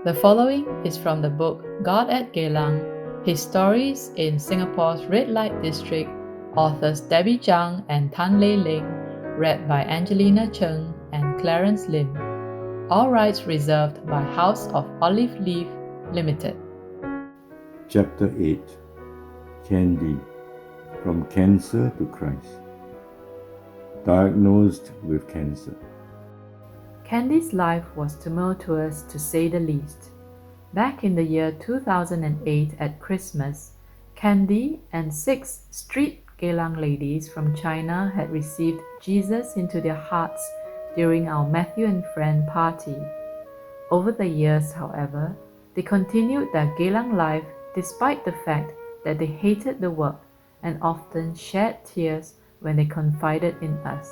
The following is from the book God at Geylang, His Stories in Singapore's Red Light District, authors Debbie Zhang and Tan Lei Ling, read by Angelina Cheng and Clarence Lim. All rights reserved by House of Olive Leaf Limited. Chapter 8 Candy, From Cancer to Christ. Diagnosed with cancer. Candy's life was tumultuous to say the least. Back in the year 2008 at Christmas, Candy and 6 street Geylang ladies from China had received Jesus into their hearts during our Matthew and Friend party. Over the years, however, they continued their Geylang life despite the fact that they hated the work and often shed tears when they confided in us.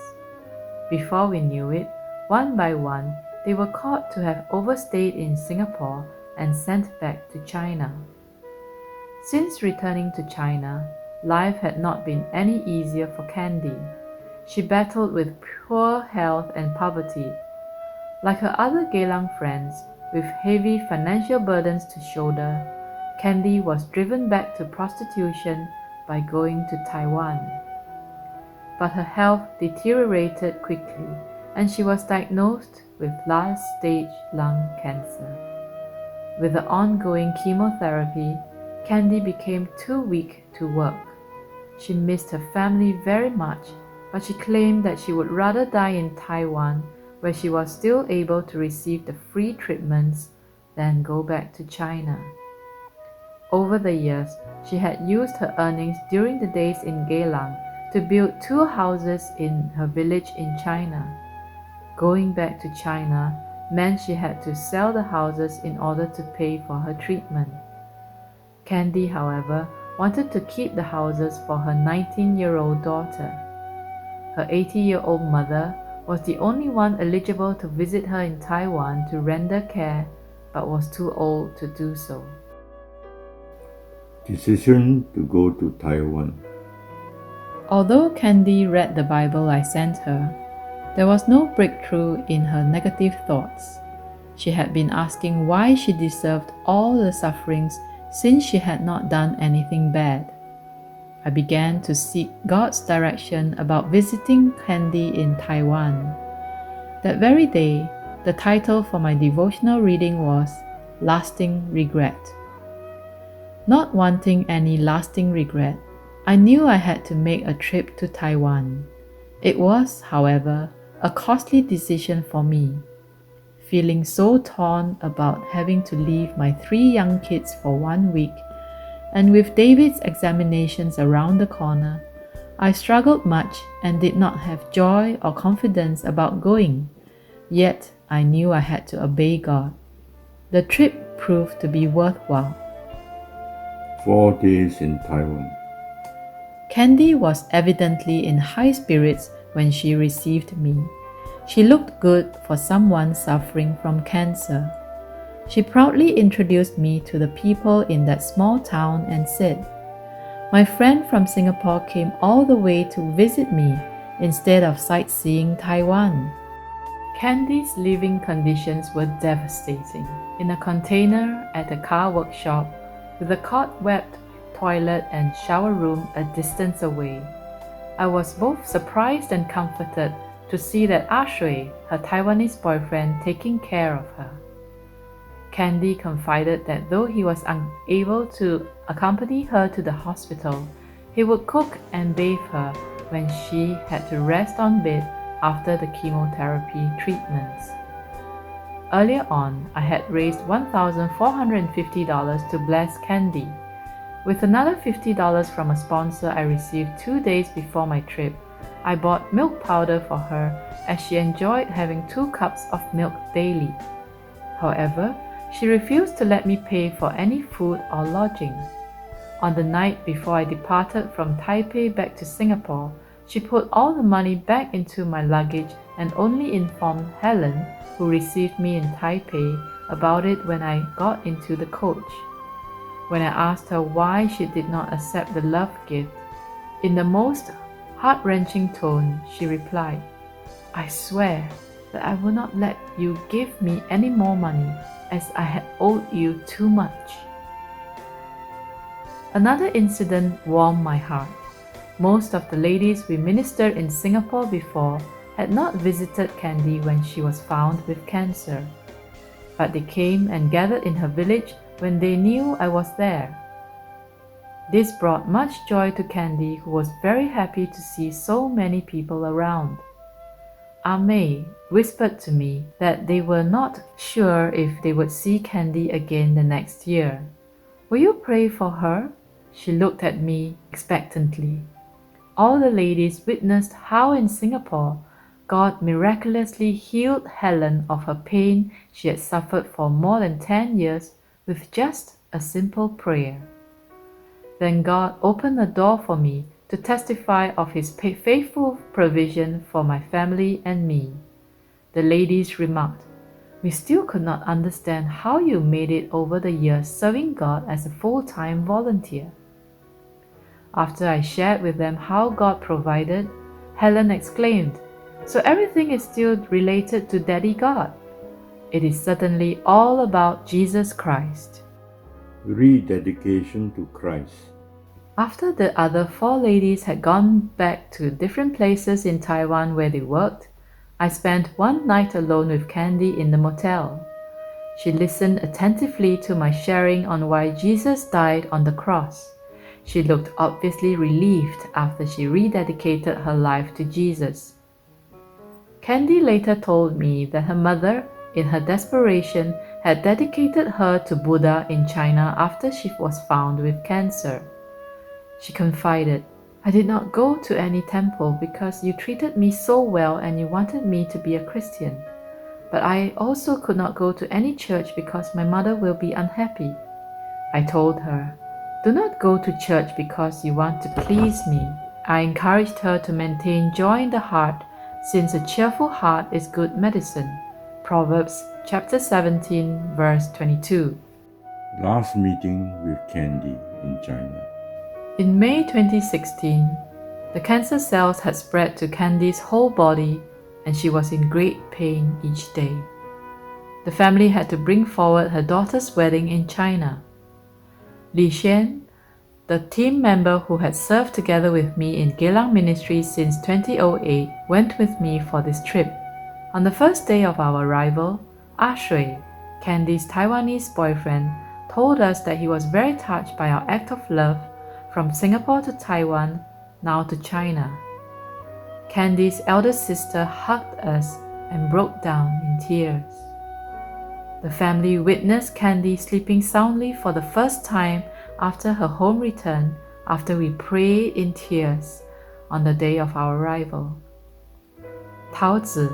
Before we knew it, one by one, they were caught to have overstayed in Singapore and sent back to China. Since returning to China, life had not been any easier for Candy. She battled with poor health and poverty. Like her other Geylang friends, with heavy financial burdens to shoulder, Candy was driven back to prostitution by going to Taiwan. But her health deteriorated quickly, and she was diagnosed with last-stage lung cancer. With the ongoing chemotherapy, Candy became too weak to work. She missed her family very much, but she claimed that she would rather die in Taiwan, where she was still able to receive the free treatments, than go back to China. Over the years, she had used her earnings during the days in Geylang to build 2 houses in her village in China. Going back to China meant she had to sell the houses in order to pay for her treatment. Candy, however, wanted to keep the houses for her 19-year-old daughter. Her 80-year-old mother was the only one eligible to visit her in Taiwan to render care, but was too old to do so. Decision to go to Taiwan. Although Candy read the Bible I sent her, there was no breakthrough in her negative thoughts. She had been asking why she deserved all the sufferings since she had not done anything bad. I began to seek God's direction about visiting Candy in Taiwan. That very day, the title for my devotional reading was Lasting Regret. Not wanting any lasting regret, I knew I had to make a trip to Taiwan. It was, however, a costly decision for me. Feeling so torn about having to leave my 3 young kids for 1 week, and with David's examinations around the corner, I struggled much and did not have joy or confidence about going. Yet I knew I had to obey God. The trip proved to be worthwhile. 4 days in Taiwan. Candy was evidently in high spirits when she received me. She looked good for someone suffering from cancer. She proudly introduced me to the people in that small town and said, "My friend from Singapore came all the way to visit me instead of sightseeing Taiwan." Candy's living conditions were devastating. In a container at a car workshop, with a cobwebbed toilet and shower room a distance away. I was both surprised and comforted to see that Ashui, her Taiwanese boyfriend, taking care of her. Candy confided that though he was unable to accompany her to the hospital, he would cook and bathe her when she had to rest on bed after the chemotherapy treatments. Earlier on, I had raised $1,450 to bless Candy. With another $50 from a sponsor I received 2 days before my trip, I bought milk powder for her as she enjoyed having 2 cups of milk daily. However, she refused to let me pay for any food or lodging. On the night before I departed from Taipei back to Singapore, she put all the money back into my luggage and only informed Helen, who received me in Taipei, about it when I got into the coach. When I asked her why she did not accept the love gift, in the most heart-wrenching tone, she replied, "I swear, that I will not let you give me any more money, as I had owed you too much." Another incident warmed my heart. Most of the ladies we ministered in Singapore before had not visited Candy when she was found with cancer, but they came and gathered in her village when they knew I was there. This brought much joy to Candy, who was very happy to see so many people around. May whispered to me that they were not sure if they would see Candy again the next year. "Will you pray for her?" She looked at me expectantly. All the ladies witnessed how in Singapore, God miraculously healed Helen of her pain she had suffered for more than 10 years with just a simple prayer. Then God opened a door for me to testify of His faithful provision for my family and me. The ladies remarked, "We still could not understand how you made it over the years serving God as a full-time volunteer." After I shared with them how God provided, Helen exclaimed, "So everything is still related to Daddy God? It is certainly all about Jesus Christ." Rededication to Christ. After the other 4 ladies had gone back to different places in Taiwan where they worked, I spent one night alone with Candy in the motel. She listened attentively to my sharing on why Jesus died on the cross. She looked obviously relieved after she rededicated her life to Jesus. Candy later told me that her mother, in her desperation, had dedicated her to Buddha in China after she was found with cancer. She confided, "I did not go to any temple because you treated me so well and you wanted me to be a Christian. But I also could not go to any church because my mother will be unhappy." I told her, "Do not go to church because you want to please me." I encouraged her to maintain joy in the heart, since a cheerful heart is good medicine. Proverbs chapter 17, verse 22. Last meeting with Candy in China. In May 2016, the cancer cells had spread to Candy's whole body and she was in great pain each day. The family had to bring forward her daughter's wedding in China. Li Xian, the team member who had served together with me in Geylang ministry since 2008, went with me for this trip. On the first day of our arrival, Shui, Candy's Taiwanese boyfriend, told us that he was very touched by our act of love from Singapore to Taiwan, now to China. Candy's elder sister hugged us and broke down in tears. The family witnessed Candy sleeping soundly for the first time after her home return after we prayed in tears on the day of our arrival. Taozi,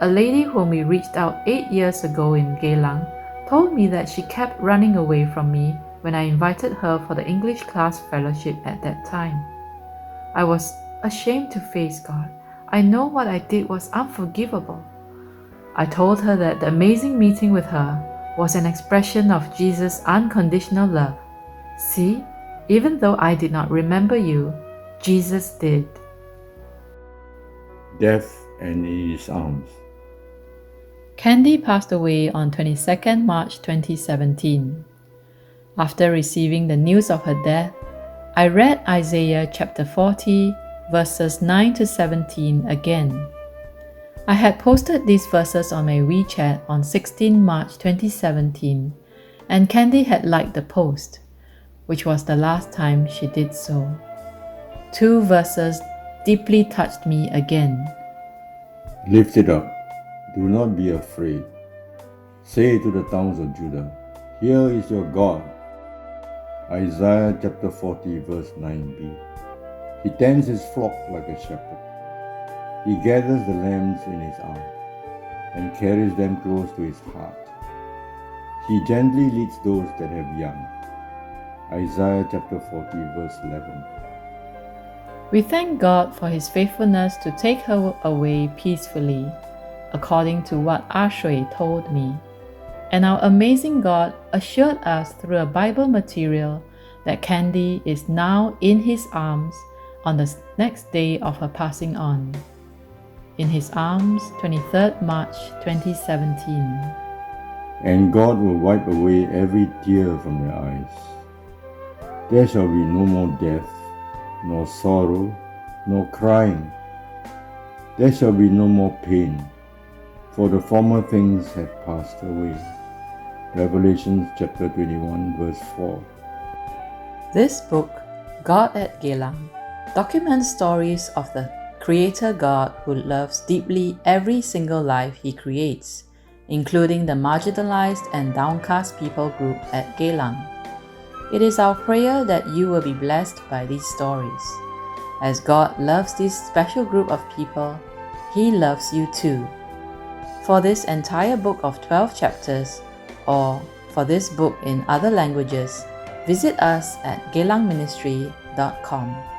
a lady whom we reached out 8 years ago in Geylang, told me that she kept running away from me when I invited her for the English class fellowship at that time. I was ashamed to face God. I know what I did was unforgivable. I told her that the amazing meeting with her was an expression of Jesus' unconditional love. "See, even though I did not remember you, Jesus did." Death and in His arms. Candy passed away on 22nd March 2017. After receiving the news of her death, I read Isaiah chapter 40, verses 9 to 17 again. I had posted these verses on my WeChat on 16 March 2017, and Candy had liked the post, which was the last time she did so. 2 verses deeply touched me again. Lift it up. Do not be afraid. Say to the towns of Judah, "Here is your God." Isaiah chapter 40 verse 9b. He tends his flock like a shepherd. He gathers the lambs in his arms and carries them close to his heart. He gently leads those that have young. Isaiah chapter 40 verse 11. We thank God for His faithfulness to take her away peacefully, according to what Shui told me. And our amazing God assured us through a Bible material that Candy is now in His arms on the next day of her passing on. In His Arms, 23rd March 2017. And God will wipe away every tear from their eyes. There shall be no more death, nor sorrow, nor crying. There shall be no more pain, for the former things have passed away. Revelation chapter 21 verse 4. This book, God at Geylang, documents stories of the Creator God who loves deeply every single life He creates, including the marginalized and downcast people group at Geylang. It is our prayer that you will be blessed by these stories. As God loves this special group of people, He loves you too. For this entire book of 12 chapters, or for this book in other languages, visit us at geylangministry.com.